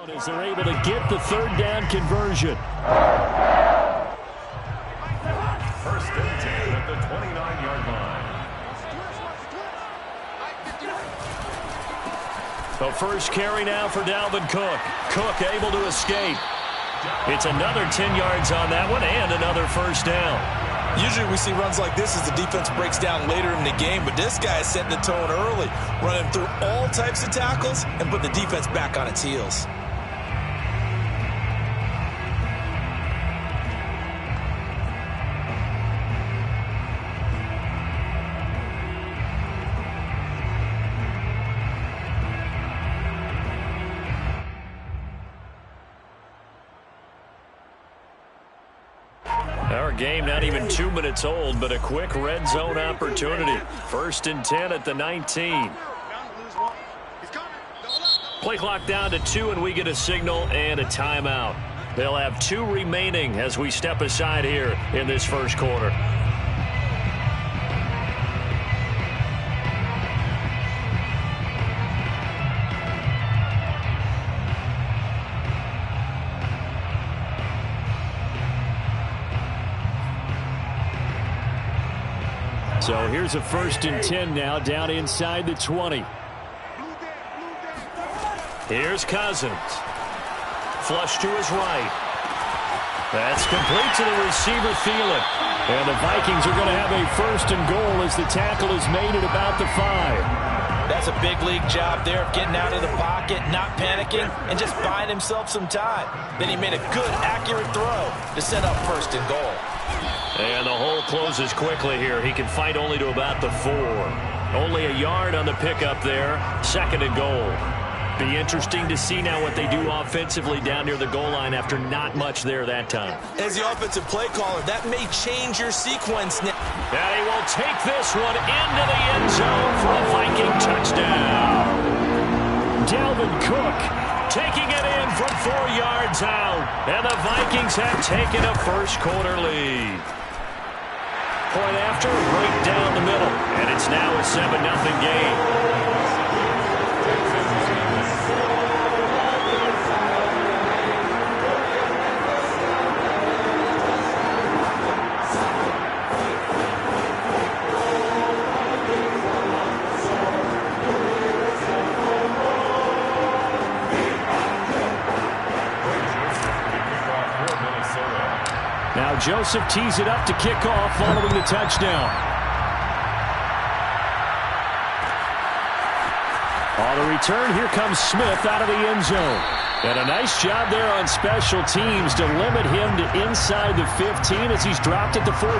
As they're able to get the third down conversion. First and 10 at the 29-yard line. The first carry now for Dalvin Cook. Cook able to escape. It's another 10 yards on that one and another first down. Usually we see runs like this as the defense breaks down later in the game, but this guy is setting the tone early, running through all types of tackles and put the defense back on its heels. Our game not even 2 minutes old, but a quick red zone opportunity. First and 10 at the 19. Play clock down to 2, and we get a signal and a timeout. They'll have 2 remaining as we step aside here in this first quarter. So here's a first and 10 now, down inside the 20. Here's Cousins. Flush to his right. That's complete to the receiver, Thielen. And the Vikings are going to have a first and goal as the tackle is made at about the 5. That's a big league job there of getting out of the pocket, not panicking, and just buying himself some time. Then he made a good, accurate throw to set up first and goal. And the hole closes quickly here. He can fight only to about the 4. Only a yard on the pickup there. Second and goal. Be interesting to see now what they do offensively down near the goal line after not much there that time. As the offensive play caller, that may change your sequence now. And he will take this one into the end zone for a Viking touchdown. Dalvin Cook taking it in from 4 yards out. And the Vikings have taken a first quarter lead. Point after, right down the middle. And it's now a 7-0 game. Now Joseph tees it up to kick off following the touchdown. On the return, here comes Smith out of the end zone. And a nice job there on special teams to limit him to inside the 15 as he's dropped at the 14.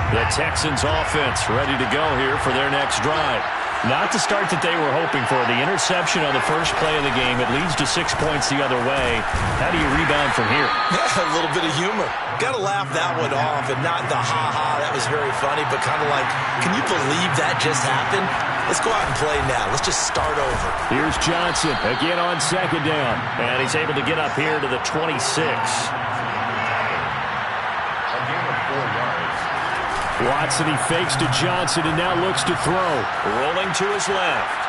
The Texans offense ready to go here for their next drive. Not the start that they were hoping for. The interception on the first play of the game. It leads to 6 points the other way. How do you rebound from here? Yeah, a little bit of humor. Got to laugh that one off and not the ha-ha, that was very funny, but kind of like, can you believe that just happened? Let's go out and play now. Let's just start over. Here's Johnson again on second down. And he's able to get up here to the 26. Watson, he fakes to Johnson and now looks to throw. Rolling to his left.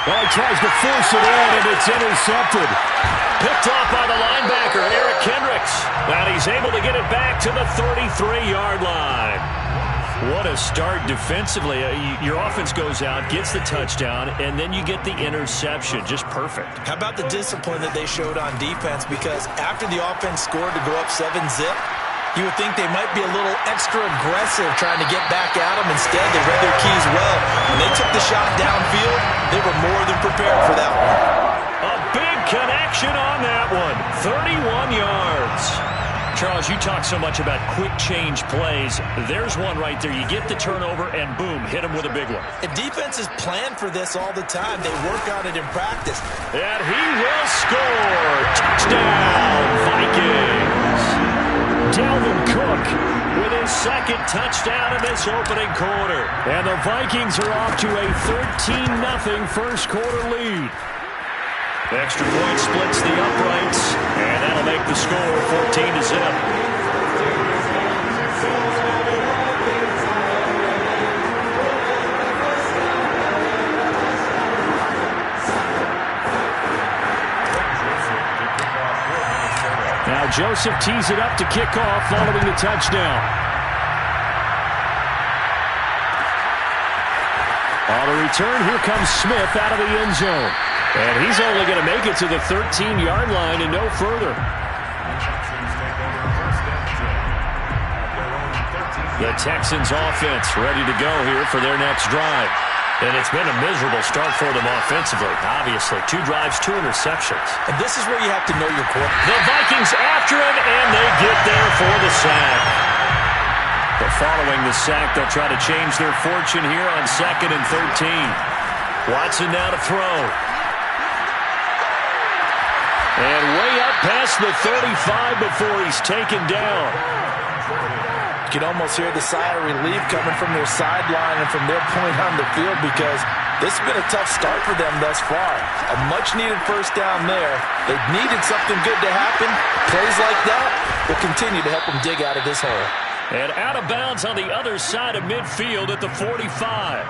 Well, he tries to force it in, and it's intercepted. Picked off by the linebacker, Eric Kendricks. And he's able to get it back to the 33-yard line. What a start defensively. Your offense goes out, gets the touchdown, and then you get the interception. Just perfect. How about the discipline that they showed on defense? Because after the offense scored to go up 7-zip, you would think they might be a little extra aggressive trying to get back at them. Instead, they read their keys well. When they took the shot downfield, they were more than prepared for that one. A big connection on that one. 31 yards. Charles, you talk so much about quick change plays. There's one right there. You get the turnover, and boom, hit him with a big one. And defenses plan for this all the time. They work on it in practice. And he will score. Touchdown, Vikings. Dalvin Cook with his second touchdown in this opening quarter. And the Vikings are off to a 13-0 first quarter lead. Extra point splits the uprights, and that'll make the score 14-0. Now Joseph tees it up to kick off following the touchdown. On the return, here comes Smith out of the end zone. And he's only going to make it to the 13-yard line and no further. The Texans offense ready to go here for their next drive. And it's been a miserable start for them offensively, obviously. 2 drives, 2 interceptions. And this is where you have to know your quarterback. The Vikings after him, and they get there for the sack. But following the sack, they'll try to change their fortune here on 2nd and 13. Watson now to throw. And way up past the 35 before he's taken down. You can almost hear the sigh of relief coming from their sideline and from their point on the field because this has been a tough start for them thus far. A much-needed first down there. They needed something good to happen. Plays like that will continue to help them dig out of this hole. And out of bounds on the other side of midfield at the 45.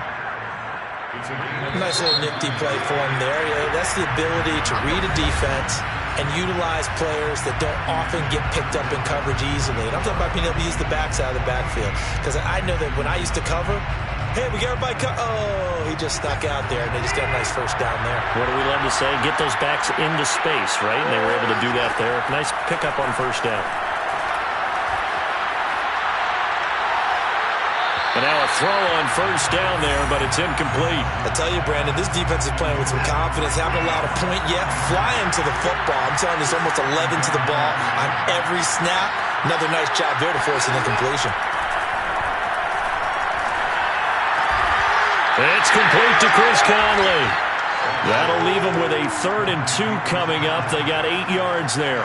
Nice little nifty play for him there. Yeah, that's the ability to read a defense and utilize players that don't often get picked up in coverage easily. And I'm talking about being able to use the backs out of the backfield. Because I know that when I used to cover, hey, we got everybody oh, he just stuck out there, and they just got a nice first down there. What do we love to say? Get those backs into space, right? And they were able to do that there. Nice pickup on first down. And now a throw on first down there, but it's incomplete. I tell you, Brandon, this defense is playing with some confidence. Haven't allowed a point yet. Flying to the football. I'm telling you, it's almost 11 to the ball on every snap. Another nice job there to force an incompletion. It's complete to Chris Conley. That'll leave them with a 3rd and 2 coming up. They got 8 yards there.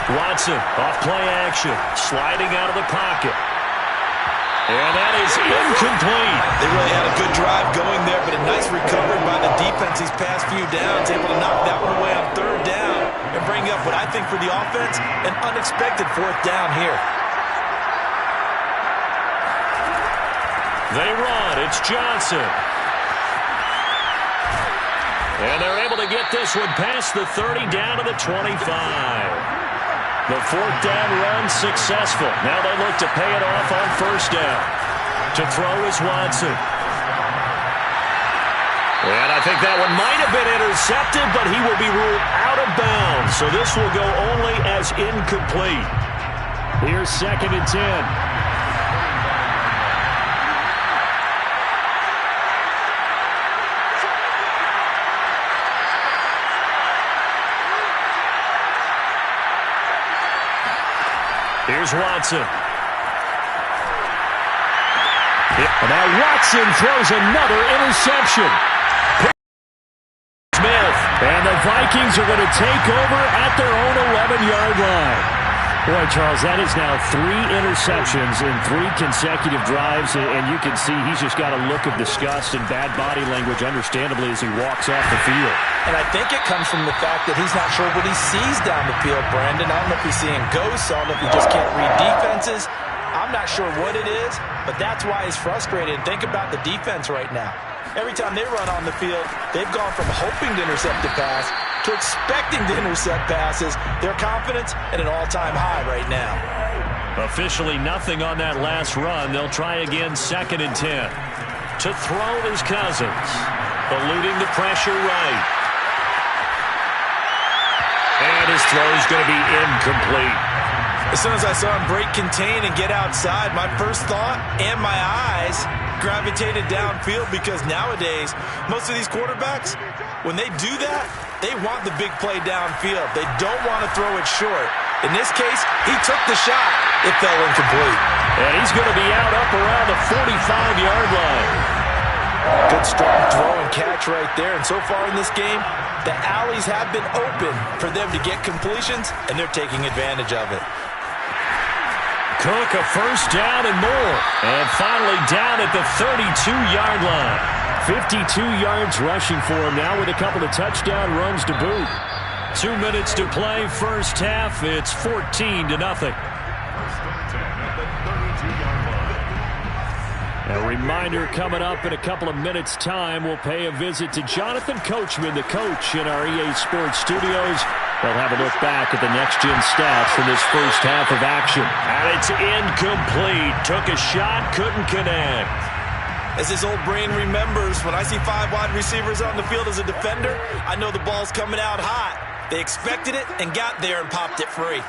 Watson off play action, sliding out of the pocket. And that is incomplete. They really had a good drive going there, but a nice recovery by the defense these past few downs, able to knock that one away on 3rd down and bring up what I think for the offense, an unexpected 4th down here. They run. It's Johnson. And they're able to get this one past the 30 down to the 25. The 4th down run successful. Now they look to pay it off on first down. To throw is Watson. And I think that one might have been intercepted, but he will be ruled out of bounds. So this will go only as incomplete. Here's 2nd and 10. Here's Watson. And now Watson throws another interception. Smith. And the Vikings are going to take over at their own 11-yard line. Boy, Charles, that is now 3 interceptions in 3 consecutive drives, and you can see he's just got a look of disgust and bad body language, understandably, as he walks off the field. And I think it comes from the fact that he's not sure what he sees down the field, Brandon. I don't know if he's seeing ghosts. I don't know if he just can't read defenses. I'm not sure what it is, but that's why he's frustrated. Think about the defense right now. Every time they run on the field, they've gone from hoping to intercept a pass to expecting to intercept passes. Their confidence at an all-time high right now. Officially nothing on that last run. They'll try again 2nd and 10. To throw is Cousins. Eluding the pressure right. And his throw is going to be incomplete. As soon as I saw him break contain and get outside, my first thought and my eyes gravitated downfield because nowadays, most of these quarterbacks, when they do that, they want the big play downfield. They don't want to throw it short. In this case, he took the shot. It fell incomplete. And he's going to be out up around the 45-yard line. Good strong throw and catch right there. And so far in this game, the alleys have been open for them to get completions, and they're taking advantage of it. Cook a first down and more. And finally down at the 32-yard line. 52 yards rushing for him now with a couple of touchdown runs to boot. 2 minutes to play first half. It's 14-0. First and 10 at the 32-yard line. A reminder coming up in a couple of minutes' time. We'll pay a visit to Jonathan Coachman, the coach in our EA Sports studios. They'll have a look back at the next-gen stats from this first half of action. And it's incomplete. Took a shot, couldn't connect. As his old brain remembers, when I see 5 wide receivers on the field as a defender, I know the ball's coming out hot. They expected it and got there and popped it free.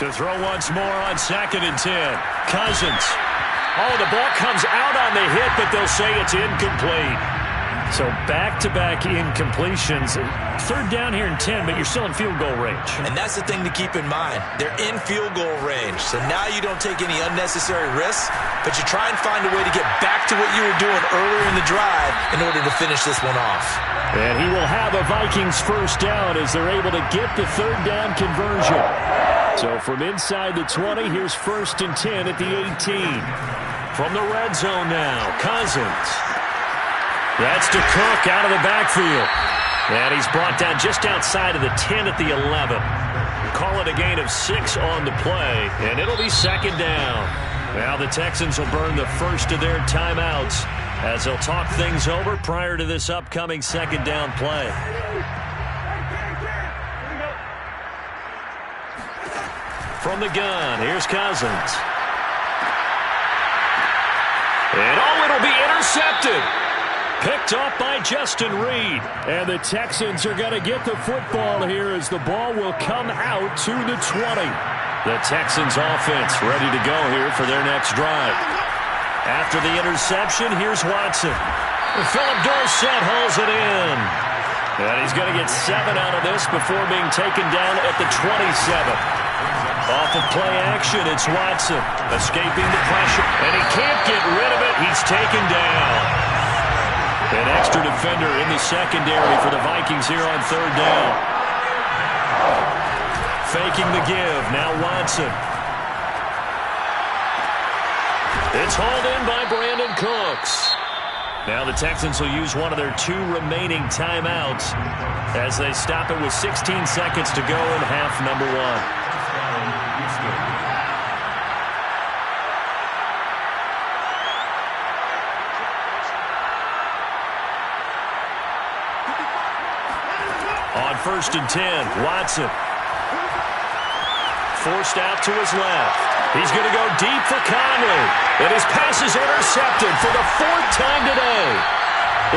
To throw once more on 2nd and 10. Cousins. Oh, the ball comes out on the hit, but they'll say it's incomplete. So back-to-back incompletions. 3rd down here and 10, but you're still in field goal range. And that's the thing to keep in mind. They're in field goal range. So now you don't take any unnecessary risks, but you try and find a way to get back to what you were doing earlier in the drive in order to finish this one off. And he will have a Vikings first down as they're able to get the 3rd down conversion. So from inside the 20, here's 1st and 10 at the 18. From the red zone now, Cousins. That's to Cook out of the backfield. And he's brought down just outside of the 10 at the 11. Call it a gain of 6 on the play, and it'll be 2nd down. Now the Texans will burn the first of their timeouts as they'll talk things over prior to this upcoming 2nd down play. From the gun, here's Cousins. And it'll be intercepted. Picked off by Justin Reed. And the Texans are going to get the football here as the ball will come out to the 20. The Texans offense ready to go here for their next drive. After the interception, here's Watson. And Philip Dorsett hauls it in. And he's going to get 7 out of this before being taken down at the 27. Off of play action, it's Watson escaping the pressure. And he can't get rid of it. He's taken down. An extra defender in the secondary for the Vikings here on 3rd down. Faking the give. Now Watson. It's hauled in by Brandon Cooks. Now the Texans will use one of their 2 remaining timeouts as they stop it with 16 seconds to go in half number 1. On 1st and 10, Watson. Forced out to his left. He's going to go deep for Conley. And his pass is intercepted for the 4th time today.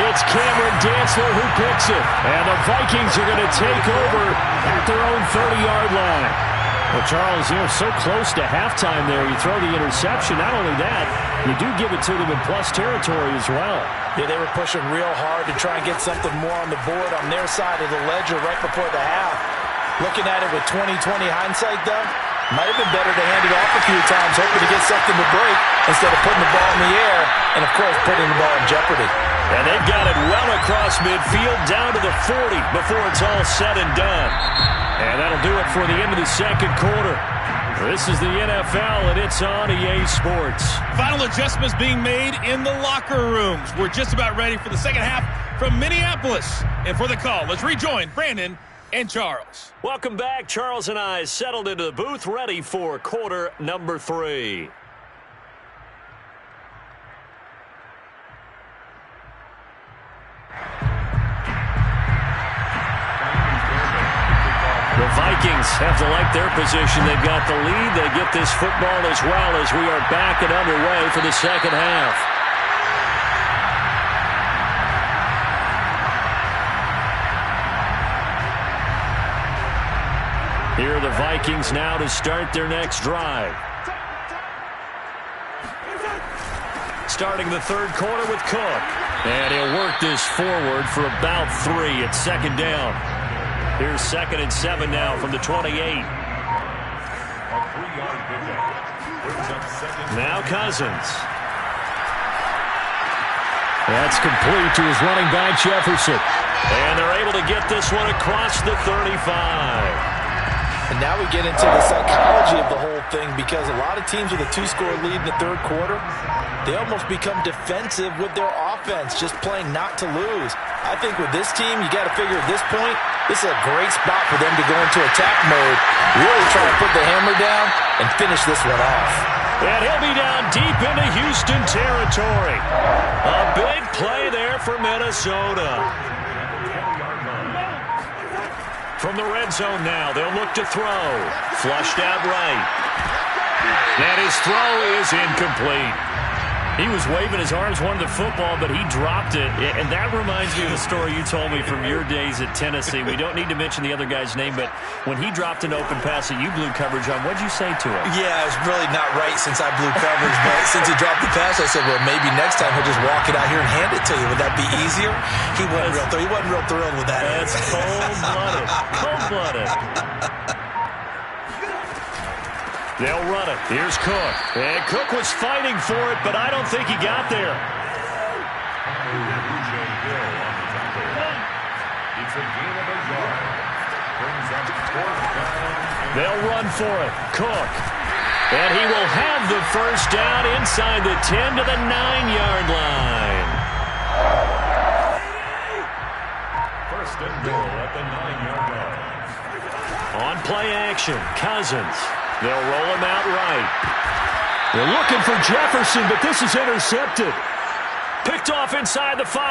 It's Cameron Dantzler who picks it. And the Vikings are going to take over at their own 30-yard line. Well, Charles, you're so close to halftime there. You throw the interception. Not only that, you do give it to them in plus territory as well. Yeah, they were pushing real hard to try and get something more on the board on their side of the ledger right before the half. Looking at it with 20/20 hindsight, though, might have been better to hand it off a few times, hoping to get something to break instead of putting the ball in the air and, of course, putting the ball in jeopardy. And they've got it well across midfield down to the 40 before it's all said and done. And that'll do it for the end of the 2nd quarter. This is the NFL, and it's on EA Sports. Final adjustments being made in the locker rooms. We're just about ready for the 2nd half from Minneapolis. And for the call, let's rejoin Brandon and Charles. Welcome back. Charles and I settled into the booth, ready for quarter number 3. The Vikings have to like their position. They've got the lead. They get this football as well as we are back and underway for the 2nd half. Here are the Vikings now to start their next drive. Starting the 3rd quarter with Cook. And he'll work this forward for about 3 at 2nd down. Here's 2nd and 7 now from the 28. Now Cousins. That's complete to his running back, Jefferson. And they're able to get this one across the 35. And now we get into the psychology of the whole thing because a lot of teams with a 2-score lead in the 3rd quarter, they almost become defensive with their offense, just playing not to lose. I think with this team, you got to figure at this point, this is a great spot for them to go into attack mode, really try to put the hammer down and finish this one off. And he'll be down deep into Houston territory. A big play there for Minnesota. From the red zone now, they'll look to throw. Flushed out right. And his throw is incomplete. He was waving his arms, wanted the football, but he dropped it. And that reminds me of the story you told me from your days at Tennessee. We don't need to mention the other guy's name, but when he dropped an open pass that you blew coverage on, what'd you say to him? Yeah, it was really not right since I blew coverage, but since he dropped the pass, I said, well, maybe next time he'll just walk it out here and hand it to you. Would that be easier? He wasn't real thrilled with that. That's cold-blooded. Cold-blooded. They'll run it. Here's Cook. And Cook was fighting for it, but I don't think he got there. They'll run for it. Cook. And he will have the first down inside the 10 to the 9-yard line. First and goal at the 9-yard line. On play action, Cousins. They'll roll him out right. They're looking for Jefferson, but this is intercepted. Picked off inside the 5.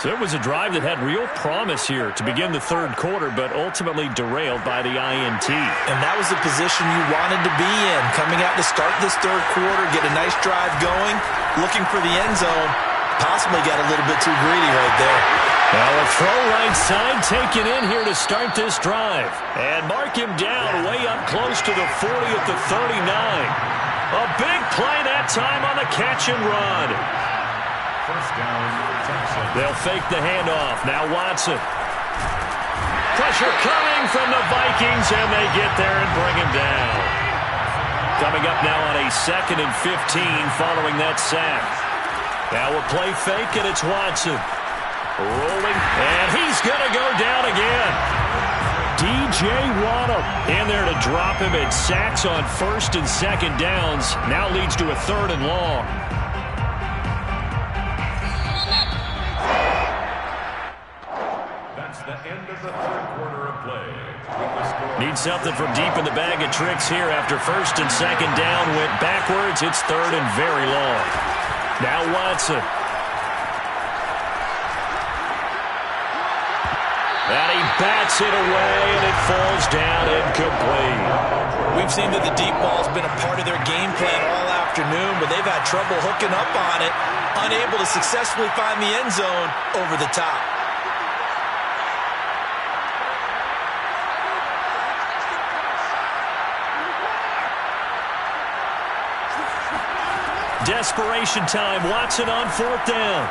So it was a drive that had real promise here to begin the third quarter, but ultimately derailed by the INT. And that was the position you wanted to be in. Coming out to start this third quarter, get a nice drive going, looking for the end zone. Possibly got a little bit too greedy right there. Well, a throw right side taken in here to start this drive. And mark him down way up close to the 40 at the 39. A big play that time on the catch and run. First down, Texans. They'll fake the handoff. Now Watson. Pressure coming from the Vikings, and they get there and bring him down. Coming up now on a 2nd and 15 following that sack. Now a play fake, and it's Watson. Rolling, and he's going to go down again. DJ Waddle in there to drop him at sacks on 1st and 2nd downs. Now leads to a 3rd and long. That's the end of the third quarter of play. Need something from deep in the bag of tricks here after 1st and 2nd down. Went backwards. It's 3rd and very long. Now Watson. And he bats it away, and it falls down incomplete. We've seen that the deep ball's been a part of their game plan all afternoon, but they've had trouble hooking up on it, unable to successfully find the end zone over the top. Desperation time. Watson on 4th down.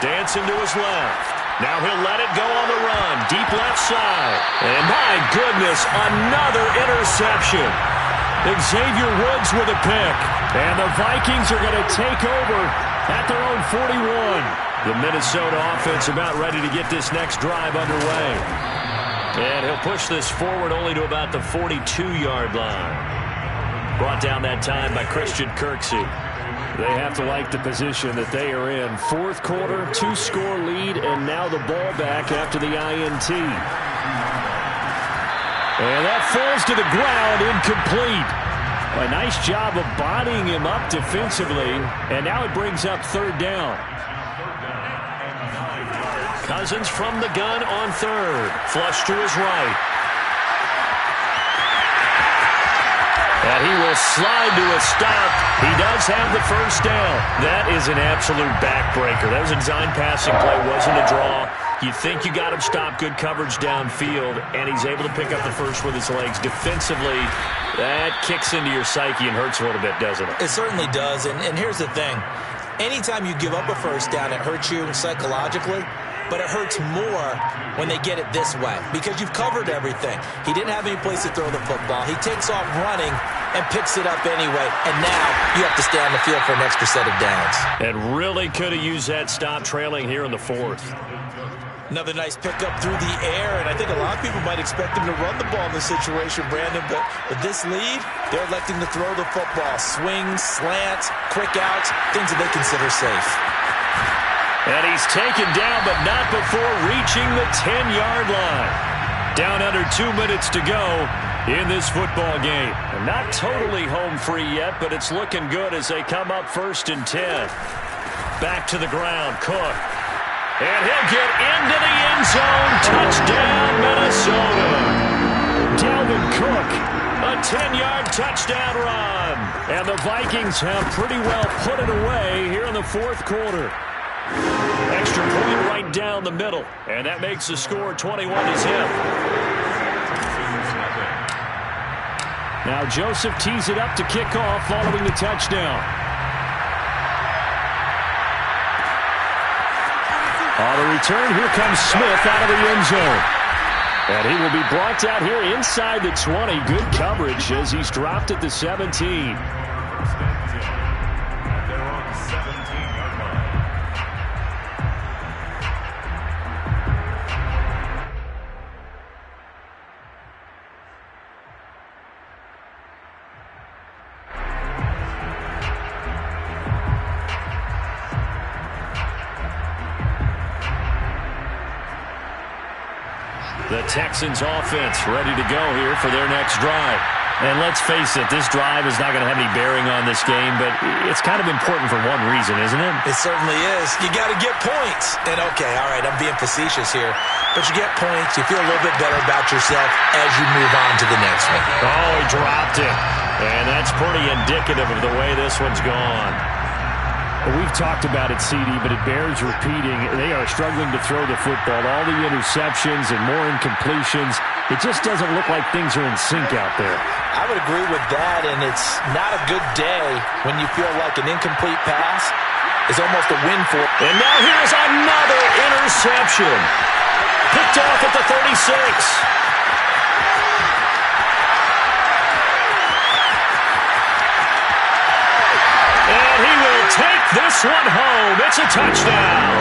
Dancing to his left. Now he'll let it go on the run. Deep left side. And my goodness, another interception. Xavier Woods with a pick. And the Vikings are going to take over at their own 41. The Minnesota offense about ready to get this next drive underway. And he'll push this forward only to about the 42-yard line. Brought down that time by Christian Kirksey. They have to like the position that they are in. 4th quarter, 2-score lead, and now the ball back after the INT. And that falls to the ground, incomplete. A nice job of bodying him up defensively, and now it brings up 3rd down. Cousins from the gun on 3rd. Flush to his right. And he will slide to a stop. He does have the first down. That is an absolute backbreaker. That was a design passing play. Wasn't a draw. You think you got him stopped. Good coverage downfield. And he's able to pick up the first with his legs. Defensively, that kicks into your psyche and hurts a little bit, doesn't it? It certainly does. And here's the thing. Anytime you give up a first down, it hurts you psychologically. But it hurts more when they get it this way because you've covered everything. He didn't have any place to throw the football. He takes off running and picks it up anyway. And now you have to stay on the field for an extra set of downs. And really could have used that stop trailing here in the 4th. Another nice pickup through the air, and I think a lot of people might expect him to run the ball in this situation, Brandon, but with this lead, they're electing to throw the football. Swings, slants, quick outs, things that they consider safe. And he's taken down, but not before reaching the 10-yard line. Down under 2 minutes to go in this football game. Not totally home free yet, but it's looking good as they come up 1st and 10. Back to the ground, Cook. And he'll get into the end zone. Touchdown, Minnesota. Dalvin Cook, a 10-yard touchdown run. And the Vikings have pretty well put it away here in the 4th quarter. Extra point right down the middle. And that makes the score 21-0. Now Joseph tees it up to kick off following the touchdown. On the return, here comes Smith out of the end zone. And he will be brought out here inside the 20. Good coverage as he's dropped at the 17. The Texans offense ready to go here for their next drive. And let's face it, this drive is not going to have any bearing on this game, but it's kind of important for one reason, isn't it? It certainly is. You got to get points. And okay, all right, I'm being facetious here, but you get points, you feel a little bit better about yourself as you move on to the next one. Oh, he dropped it. And that's pretty indicative of the way this one's gone. We've talked about it, CD, but it bears repeating. They are struggling to throw the football. All the interceptions and more incompletions. It just doesn't look like things are in sync out there. I would agree with that, and it's not a good day when you feel like an incomplete pass is almost a win for. And now here's another interception. Picked off at the 36. Take this one home. It's a touchdown.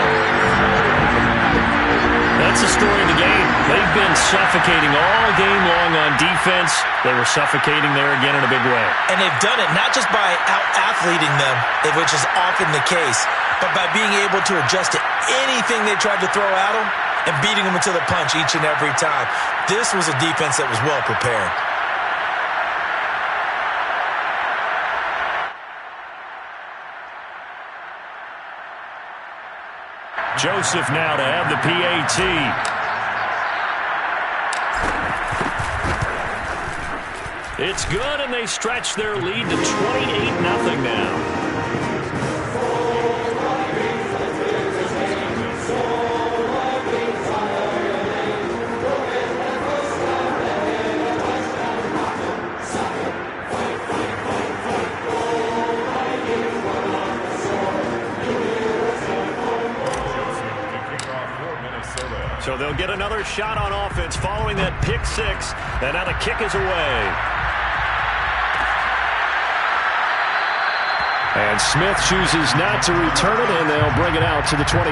That's the story of the game. They've been suffocating all game long on defense. They were suffocating there again in a big way. And they've done it not just by out-athleting them, which is often the case, but by being able to adjust to anything they tried to throw at them and beating them into the punch each and every time. This was a defense that was well prepared. Joseph now to have the PAT. It's good, and they stretch their lead to 28-0 now. So they'll get another shot on offense following that pick six. And now the kick is away. And Smith chooses not to return it, and they'll bring it out to the 25.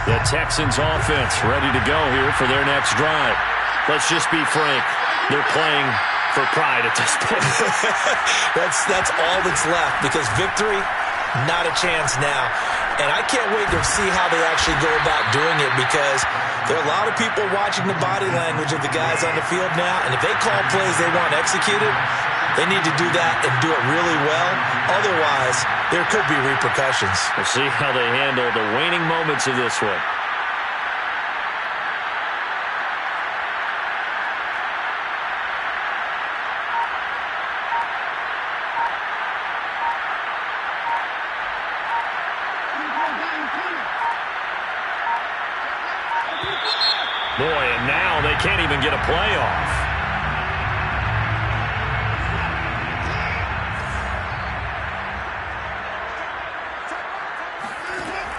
The Texans offense ready to go here for their next drive. Let's just be frank. They're playing for pride at this point. That's all that's left, because victory, not a chance now. And I can't wait to see how they actually go about doing it, because there are a lot of people watching the body language of the guys on the field now. And if they call plays they want executed, they need to do that and do it really well. Otherwise, there could be repercussions. We'll see how they handle the waning moments of this one. Boy, and now they can't even get a play off.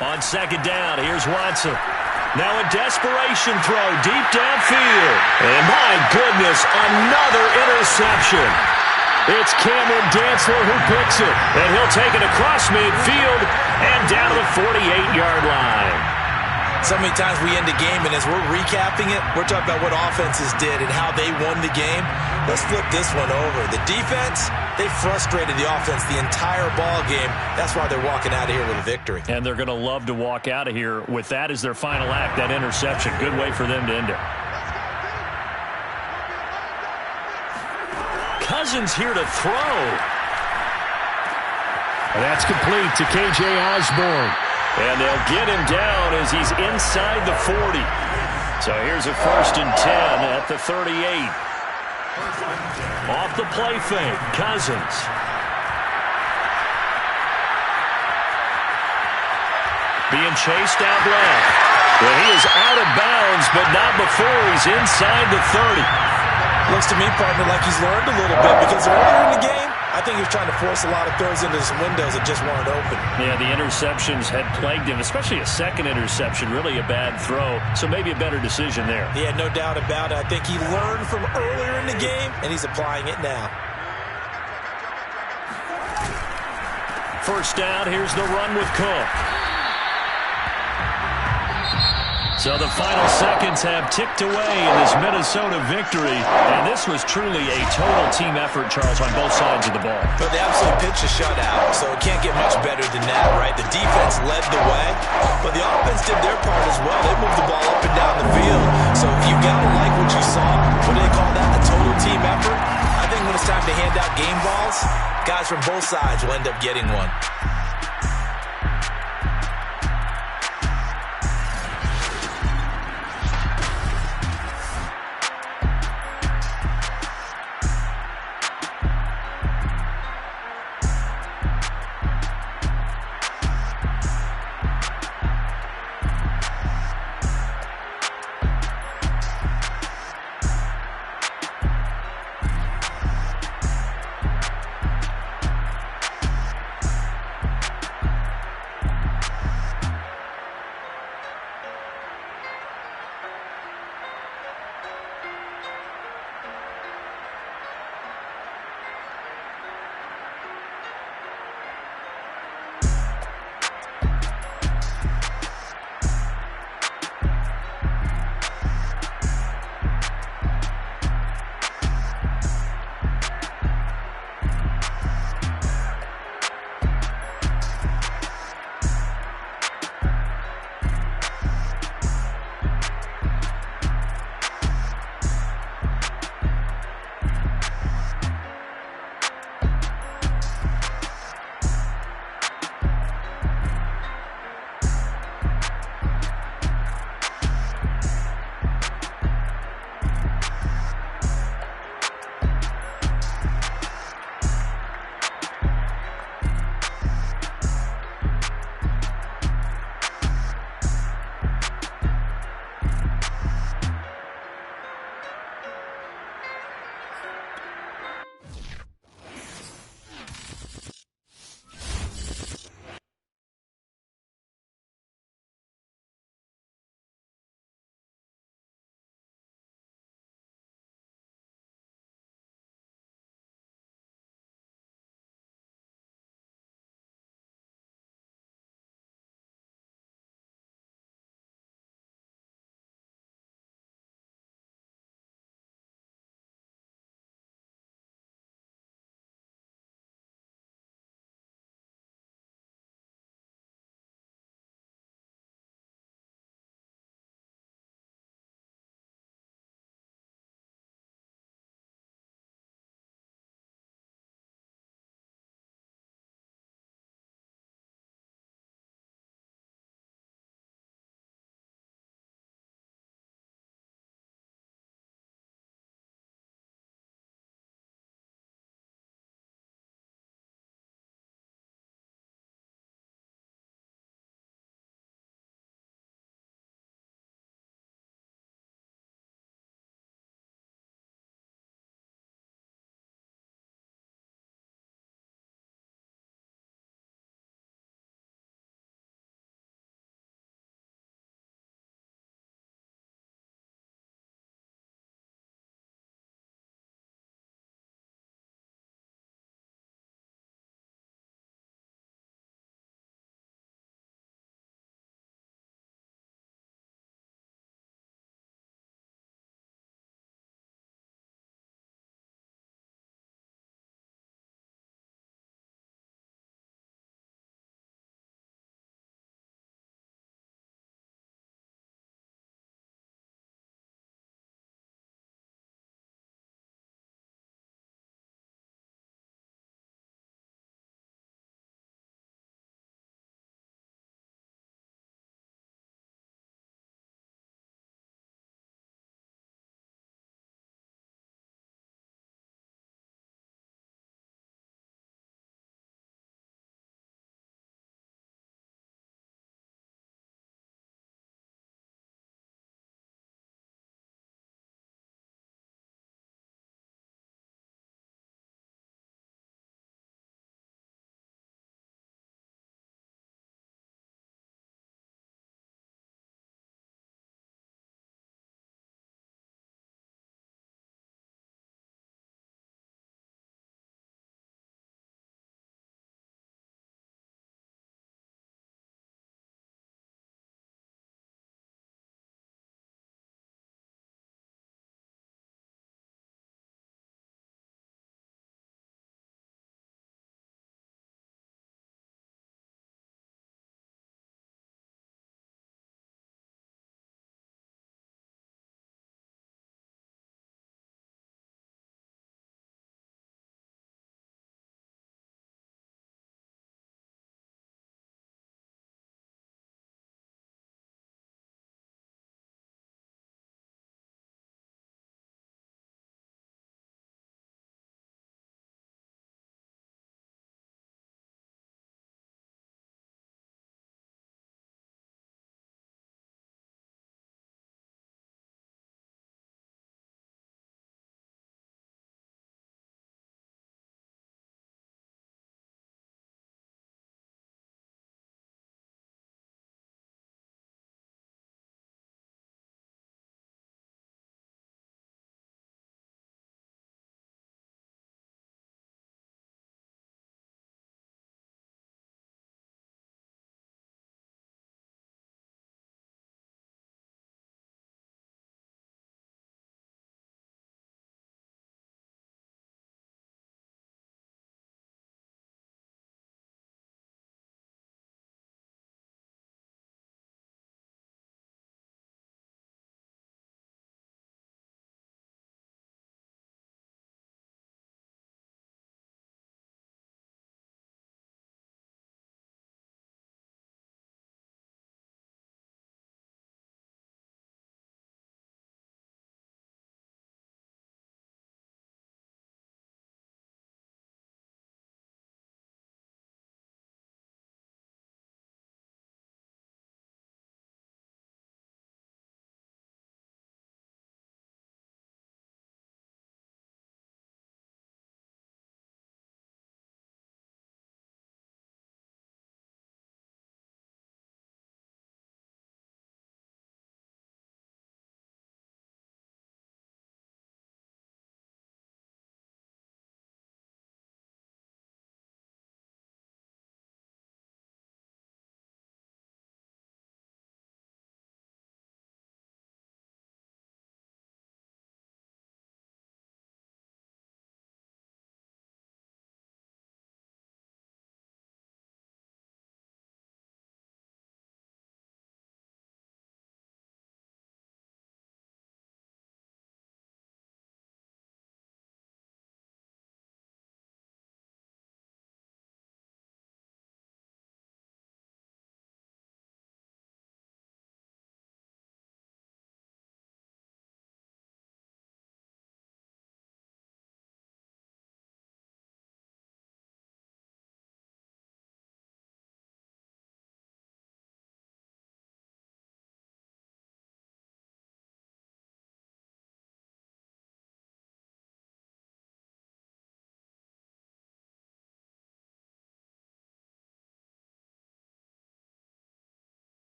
On second down, here's Watson. Now a desperation throw deep downfield. And my goodness, another interception. It's Cameron Dantzler who picks it. And he'll take it across midfield and down to the 48-yard line. So many times we end a game, and as we're recapping it, we're talking about what offenses did and how they won the game. Let's flip this one over. The defense, they frustrated the offense the entire ball game. That's why they're walking out of here with a victory. And they're going to love to walk out of here with that as their final act, that interception. Good way for them to end it. Cousins here to throw. That's complete to K.J. Osborne. And they'll get him down as he's inside the 40. So here's a 1st and 10 at the 38. Off the play fake, Cousins. Being chased out left. Well, he is out of bounds, but not before he's inside the 30. Looks to me, partner, like he's learned a little bit because earlier in the game, I think he was trying to force a lot of throws into some windows that just weren't open. Yeah, the interceptions had plagued him, especially a second interception, really a bad throw. So maybe a better decision there. Yeah, no doubt about it. I think he learned from earlier in the game, and he's applying it now. First down, here's the run with Cook. So the final seconds have ticked away in this Minnesota victory. And this was truly a total team effort, Charles, on both sides of the ball. But they absolutely pitched a shutout, so it can't get much better than that, right? The defense led the way, but the offense did their part as well. They moved the ball up and down the field. So you got to like what you saw. What do they call that? A total team effort? I think when it's time to hand out game balls, guys from both sides will end up getting one.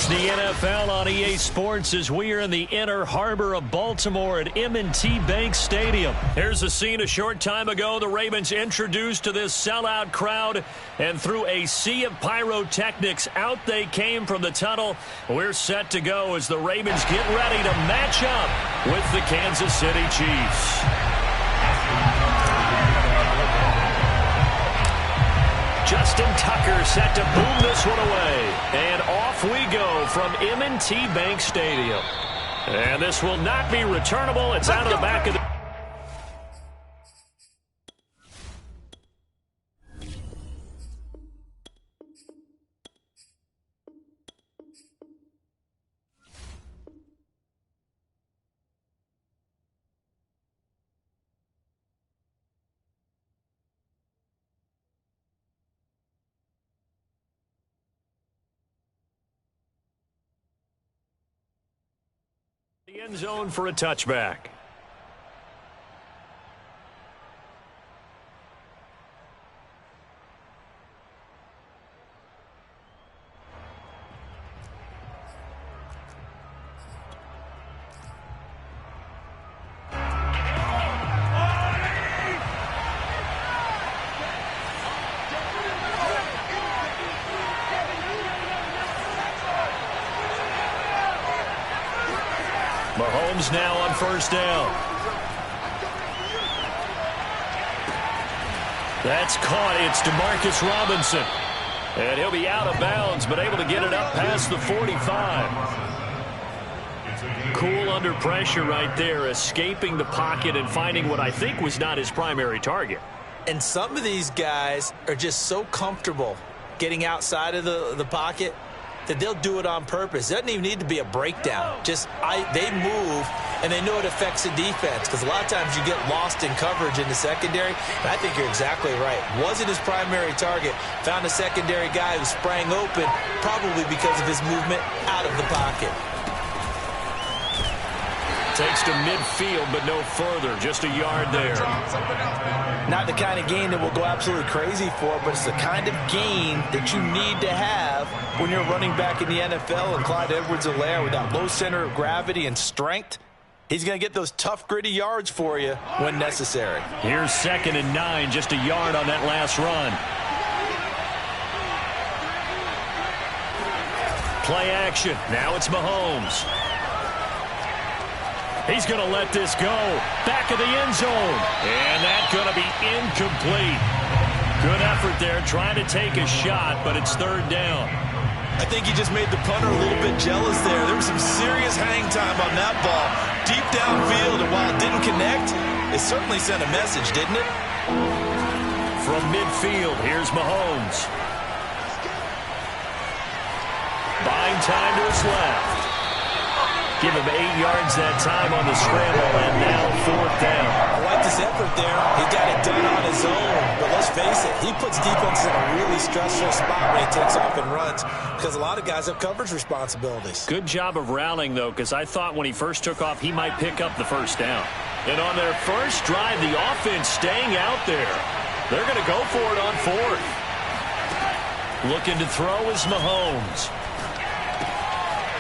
It's the NFL on EA Sports as we are in the inner harbor of Baltimore at M&T Bank Stadium. Here's a scene a short time ago. The Ravens introduced to this sellout crowd, and through a sea of pyrotechnics, out they came from the tunnel. We're set to go as the Ravens get ready to match up with the Kansas City Chiefs. Justin Tucker set to boom this one away. And off we go from M&T Bank Stadium. And this will not be returnable. It's out of the back of the... the end zone for a touchback. Mahomes now on first down. That's caught. It's DeMarcus Robinson. And he'll be out of bounds, but able to get it up past the 45. Cool under pressure right there, escaping the pocket and finding what I think was not his primary target. And some of these guys are just so comfortable getting outside of the pocket that they'll do it on purpose. It doesn't even need to be a breakdown. They move, and they know it affects the defense, because a lot of times you get lost in coverage in the secondary, and I think you're exactly right. Wasn't his primary target. Found a secondary guy who sprang open, probably because of his movement out of the pocket. Takes to midfield, but no further. Just a yard there. Not the kind of gain that we'll go absolutely crazy for, but it's the kind of gain that you need to have when you're running back in the NFL. And Clyde Edwards-Helaire, with that low center of gravity and strength, he's going to get those tough, gritty yards for you when necessary. Here's 2nd and 9, just a yard on that last run. Play action. Now it's Mahomes. He's going to let this go. Back of the end zone. And that's going to be incomplete. Good effort there, trying to take a shot, but it's 3rd down. I think he just made the punter a little bit jealous there. There was some serious hang time on that ball. Deep downfield, and while it didn't connect, it certainly sent a message, didn't it? From midfield, here's Mahomes. Buying time to his left. Give him 8 yards that time on the scramble, and now 4th down. I like this effort there. He got it done on his own. But let's face it, he puts defense in a really stressful spot when he takes off and runs, because a lot of guys have coverage responsibilities. Good job of rallying, though, because I thought when he first took off, he might pick up the 1st down. And on their first drive, the offense staying out there. They're going to go for it on 4th. Looking to throw is Mahomes.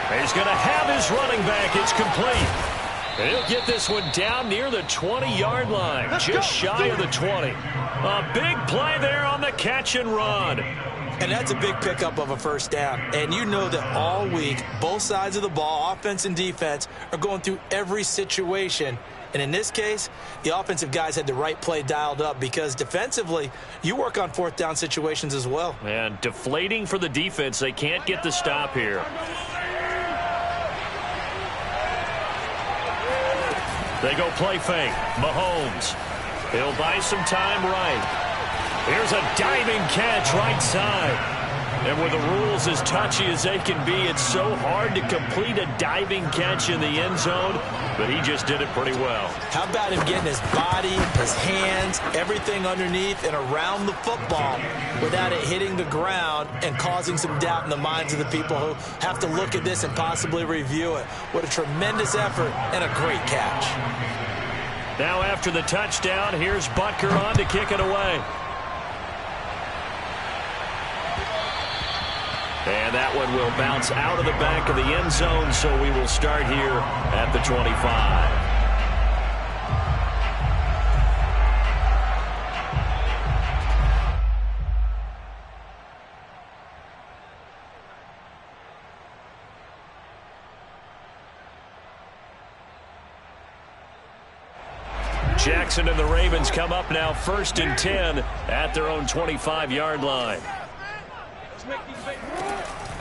He's going to have his running back. It's complete. And he'll get this one down near the 20-yard line, just shy of the 20. A big play there on the catch and run. And that's a big pickup of a 1st down. And you know that all week, both sides of the ball, offense and defense, are going through every situation. And in this case, the offensive guys had the right play dialed up, because defensively, you work on 4th down situations as well. And deflating for the defense. They can't get the stop here. They go play fake. Mahomes. He'll buy some time right. Here's a diving catch right side. And with the rules as touchy as they can be, it's so hard to complete a diving catch in the end zone, but he just did it pretty well. How about him getting his body, his hands, everything underneath and around the football without it hitting the ground and causing some doubt in the minds of the people who have to look at this and possibly review it. What a tremendous effort and a great catch. Now after the touchdown, here's Butker on to kick it away. And that one will bounce out of the back of the end zone, so we will start here at the 25. Jackson and the Ravens come up now 1st and 10 at their own 25-yard line.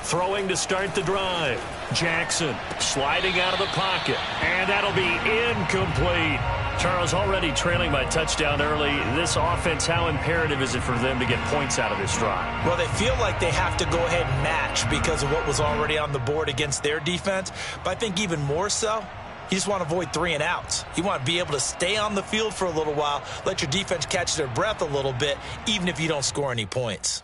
Throwing to start the drive. Jackson sliding out of the pocket. And that'll be incomplete. Charles, already trailing by touchdown early. This offense, how imperative is it for them to get points out of this drive? Well, they feel like they have to go ahead and match because of what was already on the board against their defense. But I think even more so, you just want to avoid 3 and outs. You want to be able to stay on the field for a little while, let your defense catch their breath a little bit, even if you don't score any points.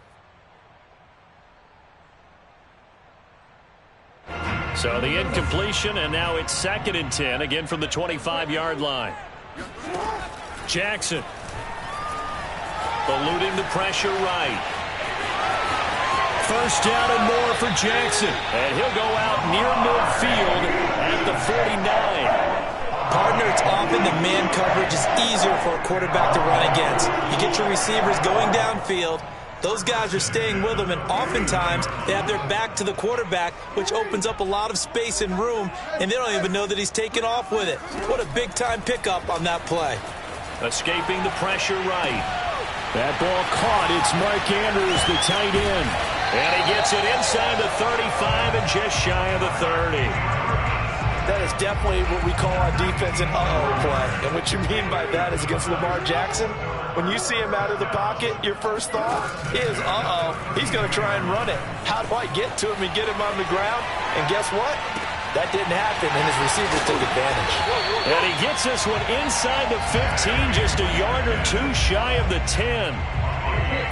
So the incompletion, and now it's 2nd and 10, again from the 25-yard line. Jackson eluding the pressure right. 1st down and more for Jackson. And he'll go out near midfield at the 49. Partner, it's often the man coverage is easier for a quarterback to run against. You get your receivers going downfield. Those guys are staying with them, and oftentimes they have their back to the quarterback, which opens up a lot of space and room, and they don't even know that he's taken off with it. What a big-time pickup on that play. Escaping the pressure right. That ball caught. It's Mark Andrews, the tight end. And he gets it inside the 35 and just shy of the 30. That is definitely what we call our defense an uh-oh play. And what you mean by that is against Lamar Jackson, when you see him out of the pocket, your first thought is, uh-oh, he's going to try and run it. How do I get to him and get him on the ground? And guess what? That didn't happen, and his receivers took advantage. And he gets this one inside the 15, just a yard or two shy of the 10.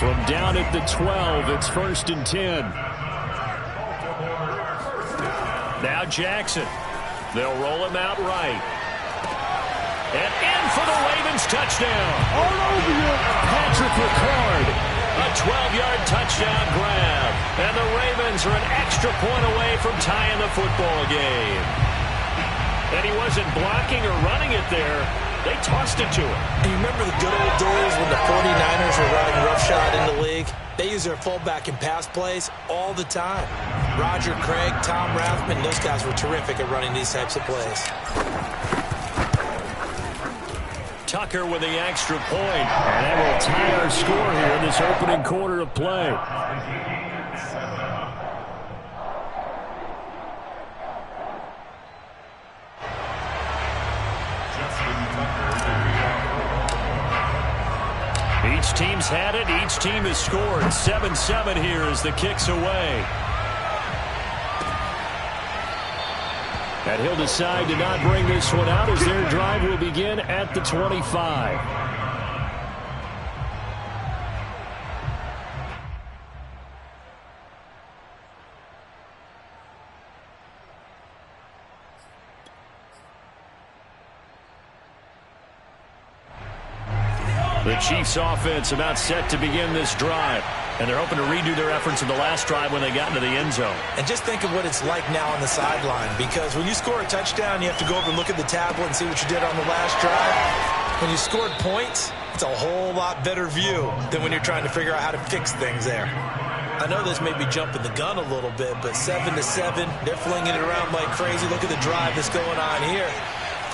From down at the 12, it's 1st and 10. Now Jackson. They'll roll him out right. And in for the Ravens touchdown. All over you. Patrick Ricard. A 12-yard touchdown grab. And the Ravens are an extra point away from tying the football game. And he wasn't blocking or running it there. They tossed it to him. And you remember the good old days when the 49ers were running roughshod in the league? They use their fullback in pass plays all the time. Roger Craig, Tom Rathman, those guys were terrific at running these types of plays. Tucker with the extra point. And that will tie our score here in this opening quarter of play. Each team's had it. Each team has scored. 7-7 here as the kick's away. And he'll decide to not bring this one out as their drive will begin at the 25. The Chiefs offense about set to begin this drive. And they're hoping to redo their efforts in the last drive when they got into the end zone. And just think of what it's like now on the sideline. Because when you score a touchdown, you have to go over and look at the tablet and see what you did on the last drive. When you scored points, it's a whole lot better view than when you're trying to figure out how to fix things there. I know this may be jumping the gun a little bit, but 7-7, they're flinging it around like crazy. Look at the drive that's going on here.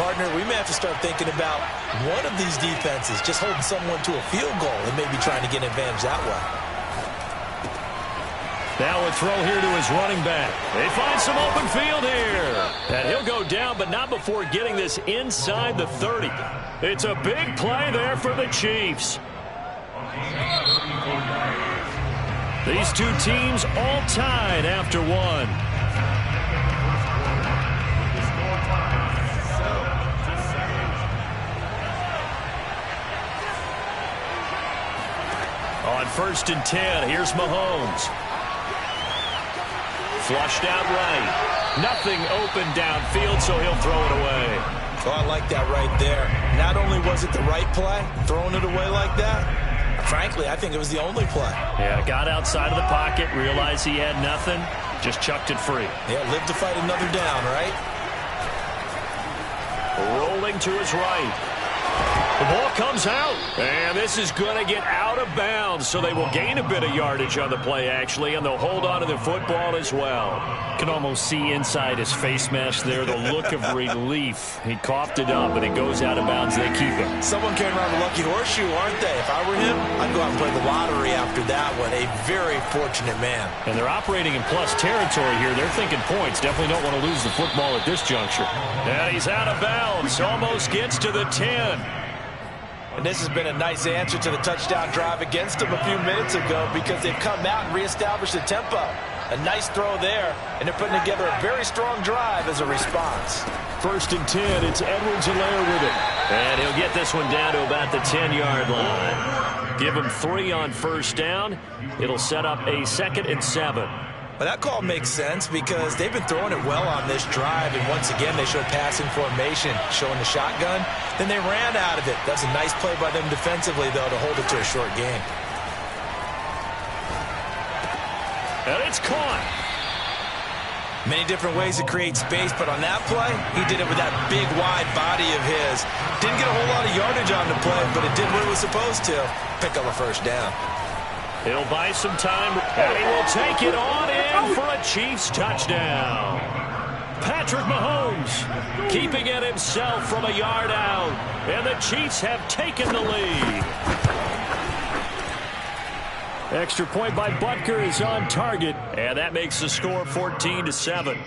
Partner, we may have to start thinking about one of these defenses just holding someone to a field goal and maybe trying to get an advantage that way. Now a throw here to his running back. They find some open field here. And he'll go down, but not before getting this inside the 30. It's a big play there for the Chiefs. These two teams all tied after one. On 1st and 10, here's Mahomes. Flushed out right. Nothing open downfield, so he'll throw it away. Oh, I like that right there. Not only was it the right play, throwing it away like that, frankly, I think it was the only play. Yeah, got outside of the pocket, realized he had nothing, just chucked it free. Yeah, live to fight another down, right? Rolling to his right. The ball comes out, and this is going to get out of bounds, so they will gain a bit of yardage on the play, actually, and they'll hold on to the football as well. Can almost see inside his face mask there the look of relief. He coughed it up, and it goes out of bounds. They keep it. Someone came around the lucky horseshoe, aren't they? If I were him, I'd go out and play the lottery after that one. A very fortunate man. And they're operating in plus territory here. They're thinking points. Definitely don't want to lose the football at this juncture. And he's out of bounds. Almost gets to the 10. And this has been a nice answer to the touchdown drive against them a few minutes ago because they've come out and reestablished the tempo. A nice throw there, and they're putting together a very strong drive as a response. 1st and 10, it's Edwards-Helaire with it. And he'll get this one down to about the 10-yard line. Give him 3 on 1st down. It'll set up a 2nd and 7. Well, that call makes sense because they've been throwing it well on this drive, and once again they showed passing formation, showing the shotgun. Then they ran out of it. That's a nice play by them defensively, though, to hold it to a short gain. And it's caught. Many different ways to create space, but on that play, he did it with that big, wide body of his. Didn't get a whole lot of yardage on the play, but it did what it was supposed to. Pick up a 1st down. He'll buy some time, and he will take it on in for a Chiefs touchdown. Patrick Mahomes keeping it himself from a yard out, and the Chiefs have taken the lead. Extra point by Butker is on target, and that makes the score 14-7.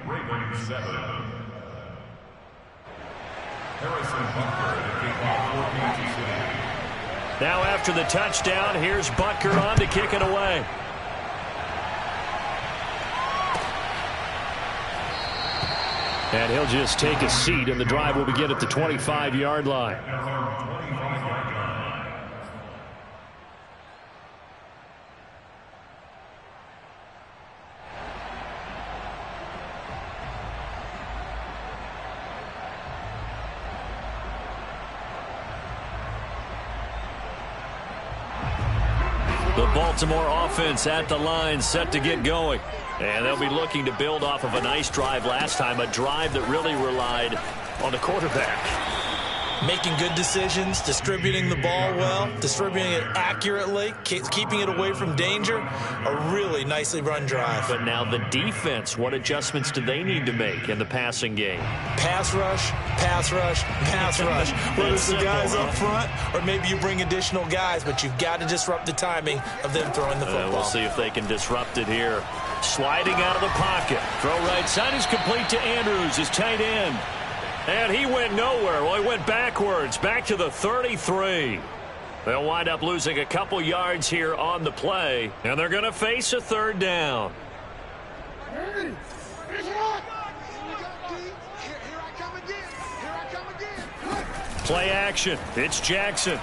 Ravens 7. Harrison Butker at the kickoff, 14-7. Now after the touchdown, here's Butker on to kick it away. And he'll just take a seat, and the drive will begin at the 25-yard line. The Baltimore offense at the line, set to get going. And they'll be looking to build off of a nice drive last time, a drive that really relied on the quarterback. Making good decisions, distributing the ball well, distributing it accurately, keeping it away from danger. A really nicely run drive. But now the defense, what adjustments do they need to make in the passing game? Pass rush, pass rush, pass rush. Whether it's the guys up front or maybe you bring additional guys, but you've got to disrupt the timing of them throwing the football. We'll see if they can disrupt it here. Sliding out of the pocket. Throw right side is complete to Andrews, his tight end. And he went nowhere. Well, he went backwards, back to the 33. They'll wind up losing a couple yards here on the play, and they're going to face a 3rd down. Play action. It's Jackson.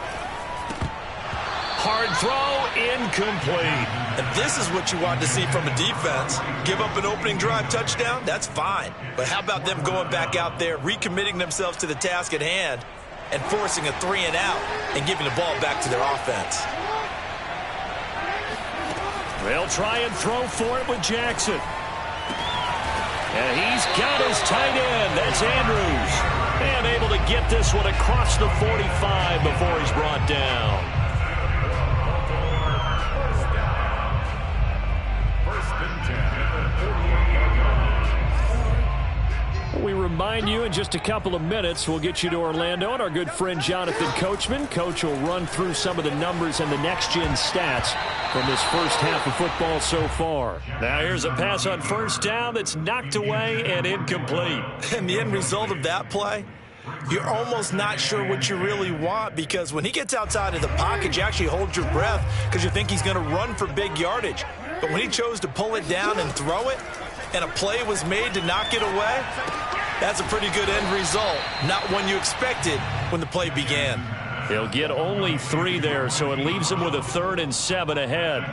Hard throw, incomplete. And this is what you want to see from a defense. Give up an opening drive touchdown, that's fine. But how about them going back out there, recommitting themselves to the task at hand, and forcing a 3-and-out and giving the ball back to their offense? They'll try and throw for it with Jackson. And he's got his tight end. That's Andrews. And able to get this one across the 45 before he's brought down. We remind you in just a couple of minutes, we'll get you to Orlando and our good friend Jonathan Coachman. Coach will run through some of the numbers and the next-gen stats from this first half of football so far. Now here's a pass on 1st down that's knocked away and incomplete. And the end result of that play, you're almost not sure what you really want because when he gets outside of the pocket, you actually hold your breath because you think he's going to run for big yardage. But when he chose to pull it down and throw it, and a play was made to knock it away, that's a pretty good end result. Not one you expected when the play began. He'll get only 3 there, so it leaves him with a 3rd and 7 ahead.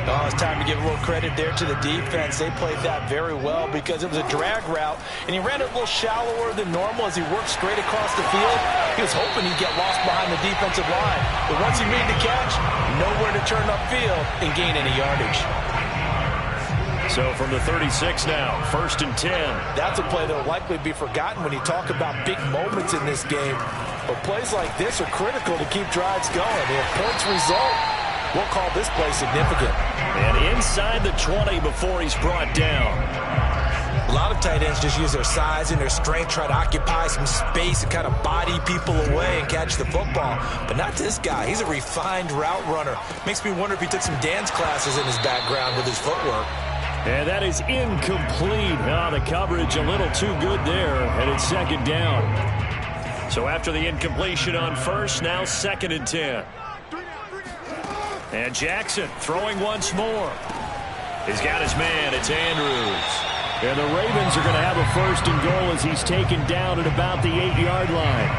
Oh, it's time to give a little credit there to the defense. They played that very well because it was a drag route, and he ran it a little shallower than normal as he worked straight across the field. He was hoping he'd get lost behind the defensive line, but once he made the catch, nowhere to turn upfield and gain any yardage. So from the 36 now, 1st and 10. That's a play that will likely be forgotten when you talk about big moments in this game. But plays like this are critical to keep drives going. If points result, we'll call this play significant. And inside the 20 before he's brought down. A lot of tight ends just use their size and their strength, try to occupy some space and kind of body people away and catch the football. But not this guy. He's a refined route runner. Makes me wonder if he took some dance classes in his background with his footwork. And that is incomplete. Oh, the coverage a little too good there, and it's 2nd down. So after the incompletion on 1st, now 2nd and 10. And Jackson throwing once more. He's got his man. It's Andrews. And the Ravens are going to have a 1st and goal as he's taken down at about the 8-yard line.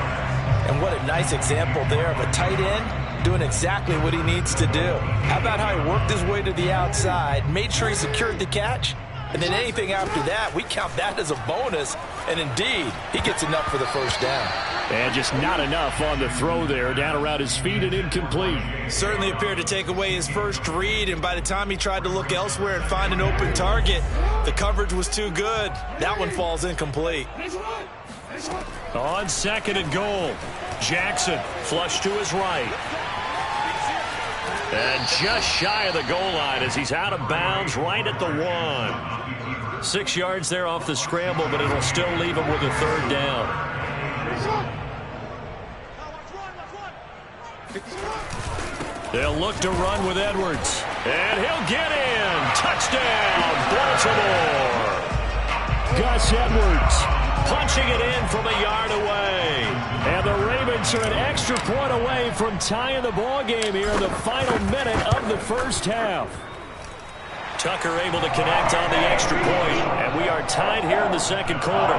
And what a nice example there of a tight end doing exactly what he needs to do. How about how he worked his way to the outside, made sure he secured the catch, and then anything after that, we count that as a bonus. And indeed, he gets enough for the 1st down. And just not enough on the throw there, down around his feet and incomplete. Certainly appeared to take away his first read, and by the time he tried to look elsewhere and find an open target, the coverage was too good. That one falls incomplete. On 2nd and goal, Jackson flush to his right. And just shy of the goal line as he's out of bounds right at the 1. 6 yards there off the scramble, but it'll still leave him with a 3rd down. They'll look to run with Edwards. And he'll get in. Touchdown, Baltimore. Gus Edwards punching it in from a yard away. And the Ravens are an extra point away from tying the ball game here in the final minute of the 1st half. Tucker able to connect on the extra point, and we are tied here in the 2nd quarter.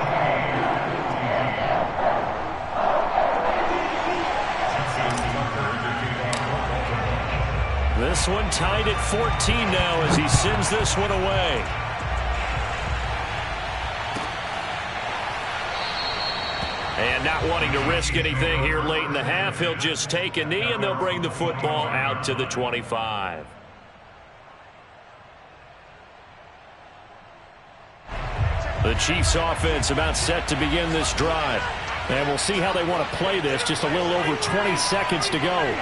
This one tied at 14 now as he sends this one away. And not wanting to risk anything here late in the half, he'll just take a knee, and they'll bring the football out to the 25. The Chiefs offense about set to begin this drive. And we'll see how they want to play this. Just a little over 20 seconds to go.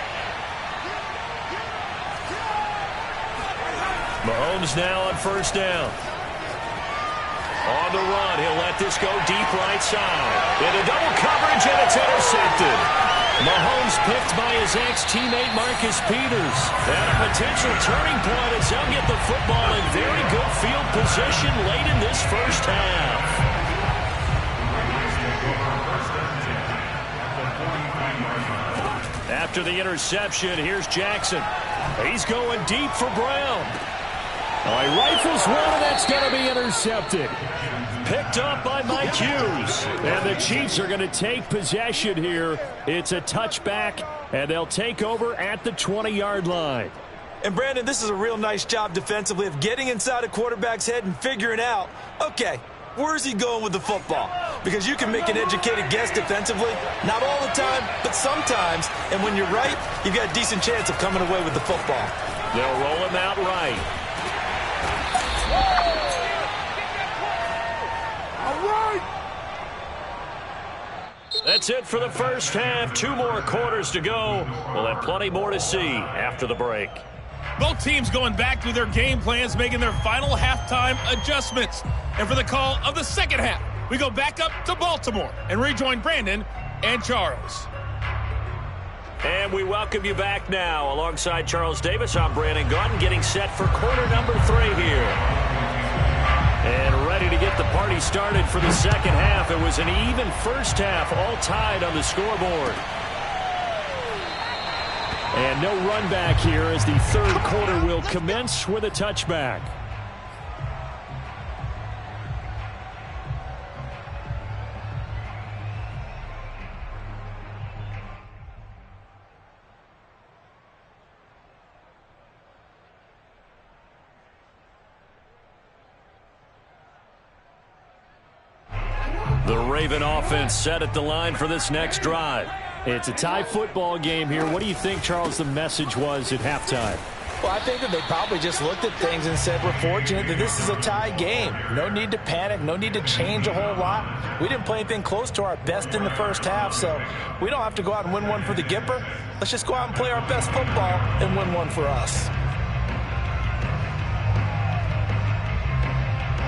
Mahomes now on 1st down. On the run, he'll let this go deep right side. Into double coverage, and it's intercepted. Mahomes picked by his ex-teammate Marcus Peters. And a potential turning point as they'll get the football in very good field position late in this 1st half. After the interception, here's Jackson. He's going deep for Brown. He rifles one, and that's going to be intercepted. Picked up by Mike Hughes. And the Chiefs are going to take possession here. It's a touchback, and they'll take over at the 20-yard line. And, Brandon, this is a real nice job defensively of getting inside a quarterback's head and figuring out, okay, where's he going with the football? Because you can make an educated guess defensively. Not all the time, but sometimes. And when you're right, you've got a decent chance of coming away with the football. They'll roll him out right. That's it for the 1st half. 2 more quarters to go. We'll have plenty more to see after the break. Both teams going back through their game plans, making their final halftime adjustments. And for the call of the 2nd half, we go back up to Baltimore and rejoin Brandon and Charles. And we welcome you back now. Alongside Charles Davis, I'm Brandon Gaudin, getting set for quarter number 3 here. And ready to get the party started for the 2nd half. It was an even 1st half, all tied on the scoreboard. And no run back here as the 3rd quarter will commence with a touchback. The Raven offense set at the line for this next drive. It's a tie football game here. What do you think, Charles, the message was at halftime? Well, I think that they probably just looked at things and said, we're fortunate that this is a tie game. No need to panic. No need to change a whole lot. We didn't play anything close to our best in the first half, so we don't have to go out and win one for the Gipper. Let's just go out and play our best football and win one for us.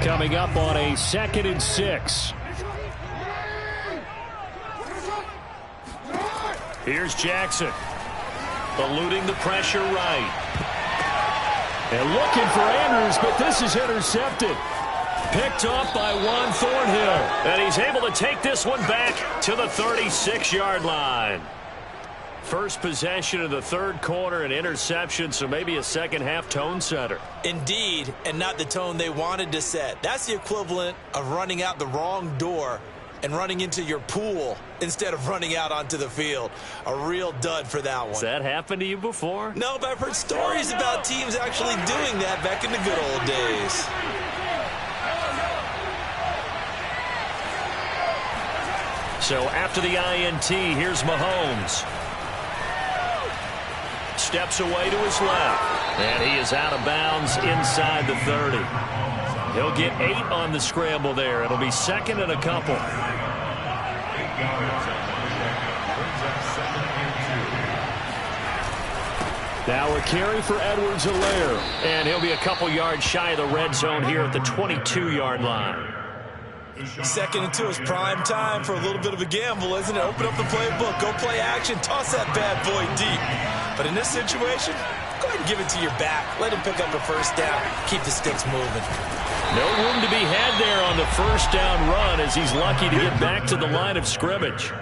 Coming up on a 2nd and 6. Here's Jackson. Eluding the pressure right. And looking for Andrews, but this is intercepted. Picked up by Juan Thornhill. And he's able to take this one back to the 36-yard line. First possession of the third quarter, an interception, so maybe a second-half tone setter. Indeed, and not the tone they wanted to set. That's the equivalent of running out the wrong door and running into your pool instead of running out onto the field. A real dud for that one. Has that happened to you before? No, but I've heard stories about teams actually doing that back in the good old days. So after the INT, here's Mahomes. Steps away to his left. And he is out of bounds inside the 30. He'll get 8 on the scramble there. It'll be 2nd and a couple. Now a carry for Edwards-Helaire. And he'll be a couple yards shy of the red zone here at the 22-yard line. 2nd and 2 is prime time for a little bit of a gamble, isn't it? Open up the playbook, go play action, toss that bad boy deep. But in this situation, go ahead and give it to your back. Let him pick up a first down. Keep the sticks moving. No room to be had there on the first down run as he's lucky to get back to the line of scrimmage.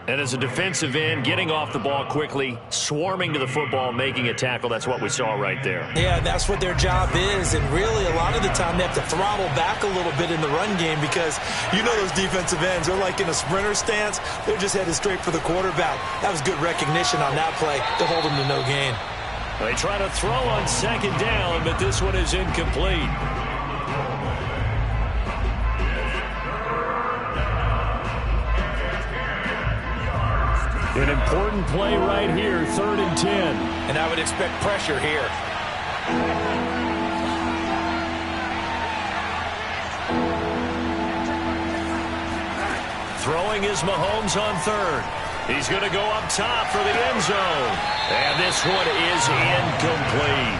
And as a defensive end, getting off the ball quickly, swarming to the football, making a tackle, that's what we saw right there. Yeah, that's what their job is. And really, a lot of the time, they have to throttle back a little bit in the run game because you know those defensive ends, they're like in a sprinter stance. They're just headed straight for the quarterback. That was good recognition on that play to hold them to no gain. They try to throw on 2nd down, but this one is incomplete. An important play right here, 3rd and 10. And I would expect pressure here. Throwing is Mahomes on 3rd. He's going to go up top for the end zone. And this one is incomplete.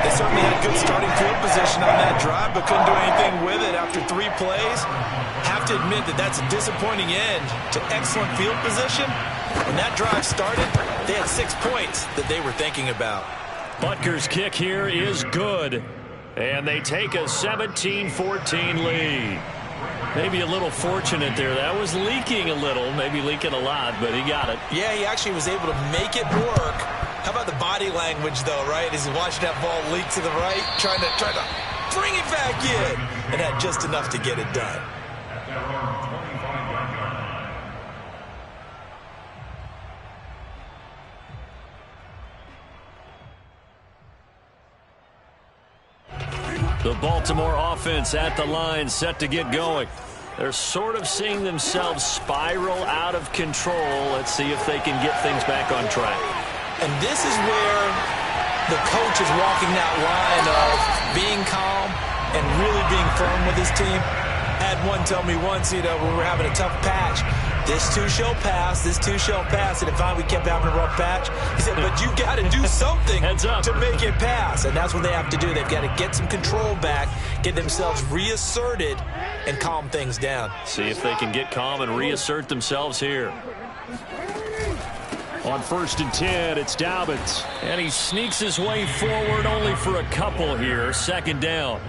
They certainly had good starting field position on that drive, but couldn't do anything with it after 3 plays. Have to admit that that's a disappointing end to excellent field position. When that drive started, they had 6 points that they were thinking about. Butker's kick here is good. And they take a 17-14 lead. Maybe a little fortunate there. That was leaking a little, maybe leaking a lot, but he got it. Yeah, he actually was able to make it work. How about the body language, though, right? As he's watching that ball leak to the right, trying to bring it back in, and had just enough to get it done. The Baltimore offense at the line, set to get going. They're sort of seeing themselves spiral out of control. Let's see if they can get things back on track. And this is where the coach is walking that line of being calm and really being firm with his team. Had one tell me once, when we were having a tough patch, this too shall pass, this too shall pass. And if we kept having a rough patch, he said, but you got to do something to make it pass. And that's what they have to do. They've got to get some control back, get themselves reasserted, and calm things down. See if they can get calm and reassert themselves here. On 1st and 10, it's Dobbins. And he sneaks his way forward only for a couple here. 2nd down.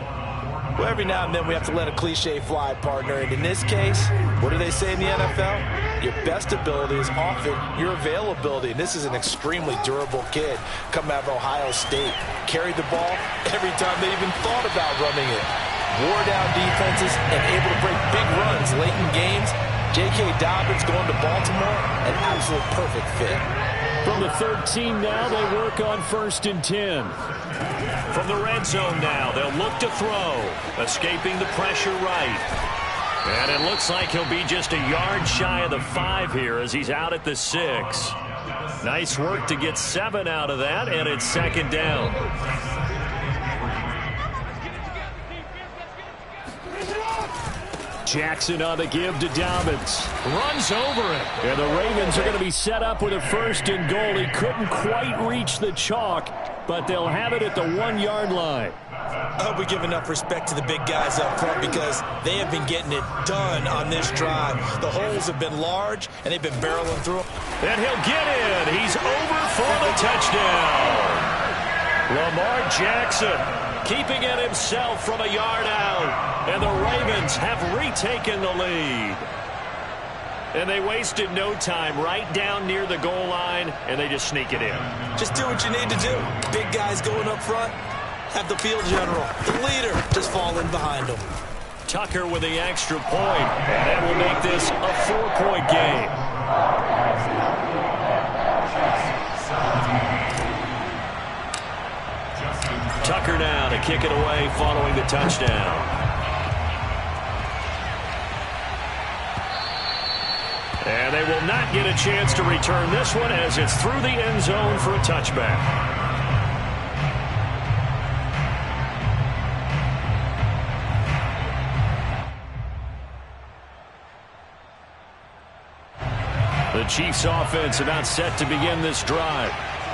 Well, every now and then we have to let a cliche fly, partner. And in this case, what do they say in the NFL? Your best ability is often your availability. And this is an extremely durable kid coming out of Ohio State. Carried the ball every time they even thought about running it. Wore down defenses and able to break big runs late in games. J.K. Dobbins going to Baltimore, an absolute perfect fit. From the 13 now, they work on 1st and 10. From the red zone now, they'll look to throw. Escaping the pressure right. And it looks like he'll be just a yard shy of the 5 here as he's out at the 6. Nice work to get 7 out of that, and it's second down. Jackson on the give to Dobbins. Runs over it. And the Ravens are going to be set up with a 1st and goal. He couldn't quite reach the chalk, but they'll have it at the 1-yard line. I hope we give enough respect to the big guys up front because they have been getting it done on this drive. The holes have been large, and they've been barreling through them. And he'll get in. He's over for the touchdown. Lamar Jackson keeping it himself from a yard out. And the Ravens have retaken the lead. And they wasted no time right down near the goal line, and they just sneak it in. Just do what you need to do. Big guys going up front. Have the field general, the leader, just fall in behind him. Tucker with the extra point, and that will make this a 4-point game. Tucker now to kick it away following the touchdown. And they will not get a chance to return this one as it's through the end zone for a touchback. The Chiefs offense about set to begin this drive.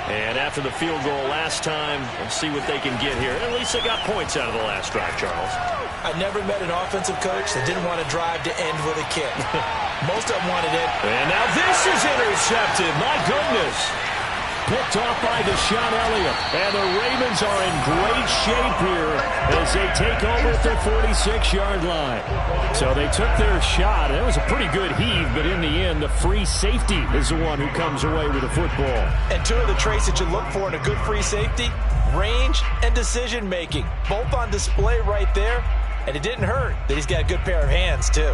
And after the field goal last time, we'll see what they can get here. At least they got points out of the last drive, Charles. I never met an offensive coach that didn't want to drive to end with a kick. Most of them wanted it. And now this is intercepted. My goodness. Picked off by Deshaun Elliott. And the Ravens are in great shape here as they take over at their 46-yard line. So they took their shot. It was a pretty good heave, but in the end, the free safety is the one who comes away with the football. And 2 of the traits that you look for in a good free safety, range and decision-making. Both on display right there. And it didn't hurt that he's got a good pair of hands, too.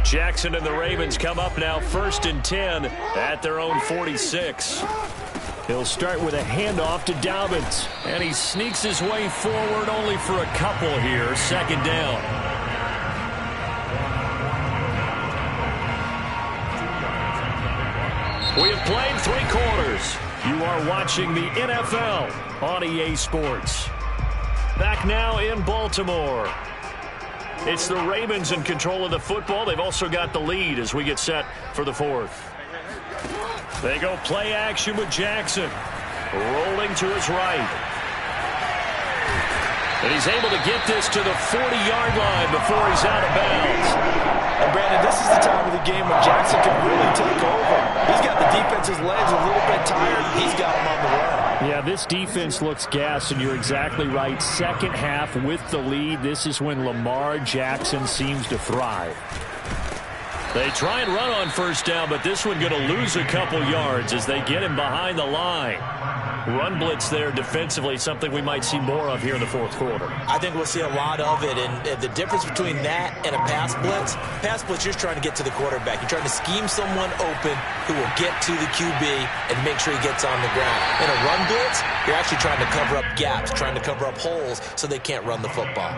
Jackson and the Ravens come up now 1st and 10 at their own 46. He'll start with a handoff to Dobbins. And he sneaks his way forward only for a couple here. 2nd down. We have played 3 quarters. You are watching the NFL on EA Sports. Back now in Baltimore. It's the Ravens in control of the football. They've also got the lead as we get set for the 4th. They go play action with Jackson. Rolling to his right. And he's able to get this to the 40-yard line before he's out of bounds. And Brandon, this is the time of the game when Jackson can really take over. He's got the defense's legs a little bit tired. He's got him on the run. Yeah, this defense looks gassed, and you're exactly right. Second half with the lead, this is when Lamar Jackson seems to thrive. They try and run on 1st down, but this one going to lose a couple yards as they get him behind the line. Run blitz there defensively, something we might see more of here in the 4th quarter. I think we'll see a lot of it, and the difference between that and a pass blitz, you're just trying to get to the quarterback. You're trying to scheme someone open who will get to the QB and make sure he gets on the ground. In a run blitz, you're actually trying to cover up gaps, trying to cover up holes so they can't run the football.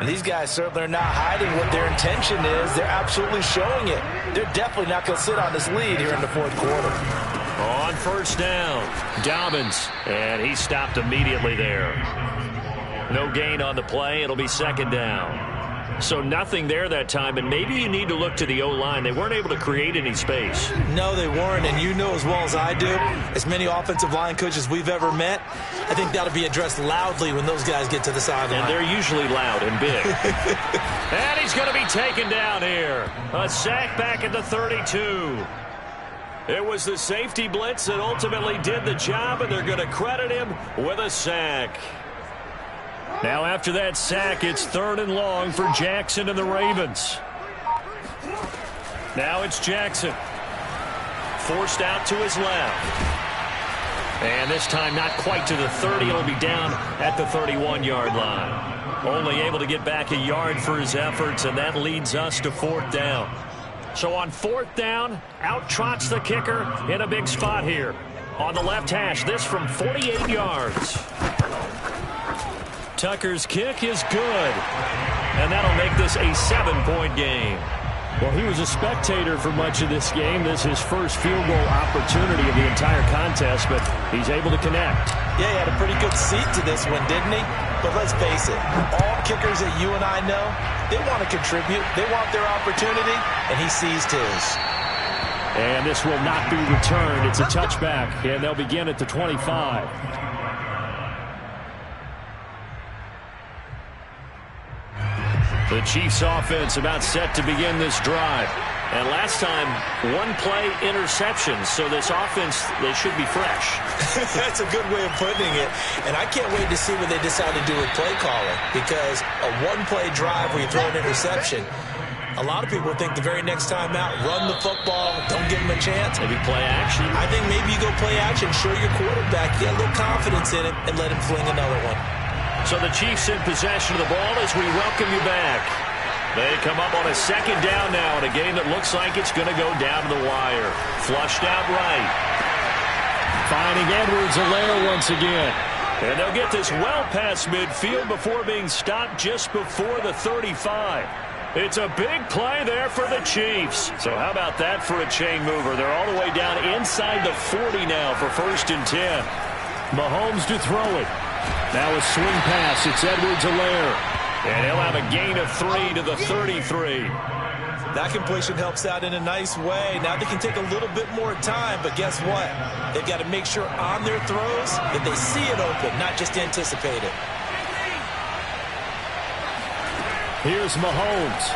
And these guys certainly are not hiding what their intention is. They're absolutely showing it. They're definitely not going to sit on this lead here in the 4th quarter. On 1st down, Dobbins, and he stopped immediately there. No gain on the play. It'll be 2nd down. So nothing there that time, and maybe you need to look to the O-line. They weren't able to create any space. No, they weren't, and you know as well as I do, as many offensive line coaches we've ever met, I think that'll be addressed loudly when those guys get to the sideline. And they're usually loud and big. And he's going to be taken down here. A sack back at the 32. It was the safety blitz that ultimately did the job, and they're going to credit him with a sack. Now after that sack, it's 3rd and long for Jackson and the Ravens. Now it's Jackson. Forced out to his left. And this time not quite to the 30. He'll be down at the 31-yard line. Only able to get back a yard for his efforts, and that leads us to 4th down. So on 4th down, out trots the kicker in a big spot here. On the left hash, this from 48 yards. Tucker's kick is good. And that'll make this a 7-point game. Well, he was a spectator for much of this game. This is his first field goal opportunity of the entire contest, but he's able to connect. Yeah, he had a pretty good seat to this one, didn't he? But let's face it, all kickers that you and I know, they want to contribute. They want their opportunity, and he seized his. And this will not be returned. It's a touchback, and they'll begin at the 25. The Chiefs offense about set to begin this drive. And last time, one-play interceptions, so this offense, they should be fresh. That's a good way of putting it. And I can't wait to see what they decide to do with play calling, because a one-play drive where you throw an interception, a lot of people think the very next time out, run the football, don't give them a chance. Maybe play action. I think maybe you go play action, show your quarterback, get a little confidence in it, and let him fling another one. So the Chiefs in possession of the ball as we welcome you back. They come up on a 2nd down now in a game that looks like it's going to go down to the wire. Flushed out right. Finding Edwards-Helaire once again. And they'll get this well past midfield before being stopped just before the 35. It's a big play there for the Chiefs. So how about that for a chain mover? They're all the way down inside the 40 now for 1st and 10. Mahomes to throw it. Now a swing pass. It's Edwards-Helaire. And he'll have a gain of 3 to the 33. That completion helps out in a nice way. Now they can take a little bit more time, but guess what? They've got to make sure on their throws that they see it open, not just anticipate it. Here's Mahomes.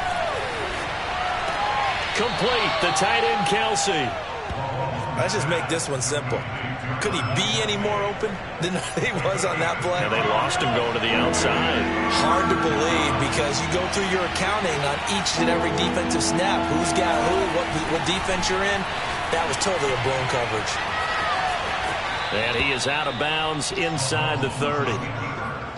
Complete. The tight end, Kelsey. Let's just make this one simple. Could he be any more open than he was on that play? Yeah, they lost him going to the outside. Hard to believe, because you go through your accounting on each and every defensive snap. Who's got who, what defense you're in. That was totally a blown coverage. And he is out of bounds inside the 30.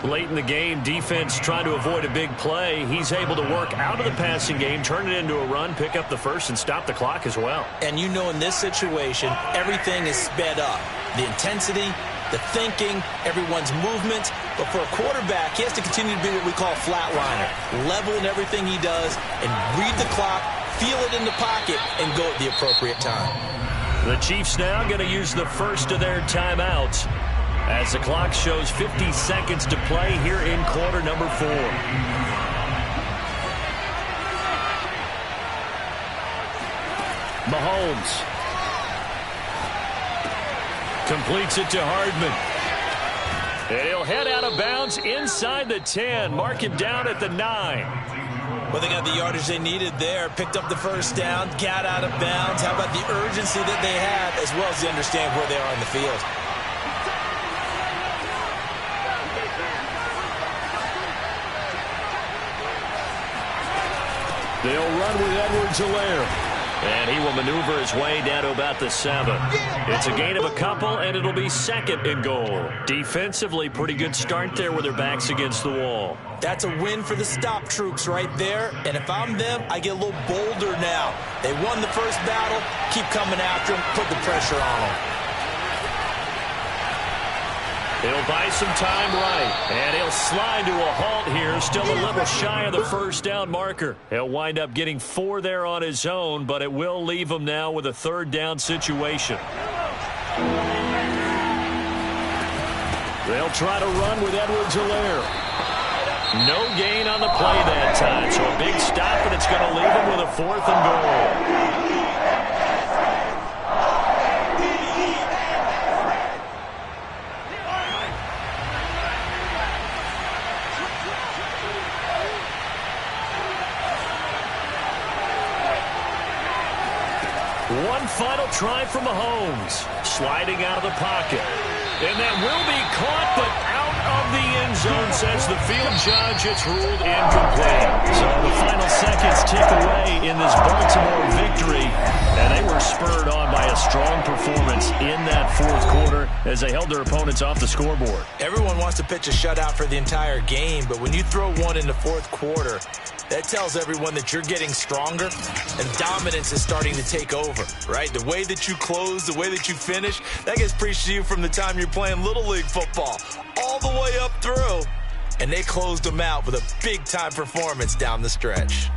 Late in the game, defense trying to avoid a big play. He's able to work out of the passing game, turn it into a run, pick up the first, and stop the clock as well. And you know, in this situation, everything is sped up. The intensity, the thinking, everyone's movements. But for a quarterback, he has to continue to be what we call a flatliner. Level in everything he does and read the clock, feel it in the pocket, and go at the appropriate time. The Chiefs now going to use the first of their timeouts as the clock shows 50 seconds to play here in quarter number 4. Mahomes completes it to Hardman. And he'll head out of bounds inside the 10. Mark him down at the 9. Well, they got the yardage they needed there. Picked up the first down, got out of bounds. How about the urgency that they have, as well as they understand where they are in the field? They'll run with Edwards-Helaire. And he will maneuver his way down to about the 7. It's a gain of a couple, and it'll be 2nd and goal. Defensively, pretty good start there with their backs against the wall. That's a win for the stop troops right there. And if I'm them, I get a little bolder now. They won the first battle. Keep coming after them. Put the pressure on them. He'll buy some time right, and he'll slide to a halt here, still a little shy of the first down marker. He'll wind up getting 4 there on his own, but it will leave him now with a 3rd down situation. They'll try to run with Edwards-Helaire. No gain on the play that time, so a big stop, and it's going to leave him with a 4th and goal. One final try from Mahomes. Sliding out of the pocket. And that will be caught, but out of the end end zone, says the field judge. It's ruled incomplete. So the final seconds tick away in this Baltimore victory. And they were spurred on by a strong performance in that fourth quarter as they held their opponents off the scoreboard. Everyone wants to pitch a shutout for the entire game, but when you throw one in the fourth quarter, that tells everyone that you're getting stronger and dominance is starting to take over, right? The way that you close, the way that you finish, that gets preached to you from the time you're playing Little League football all the way up through. And they closed them out with a big-time performance down the stretch.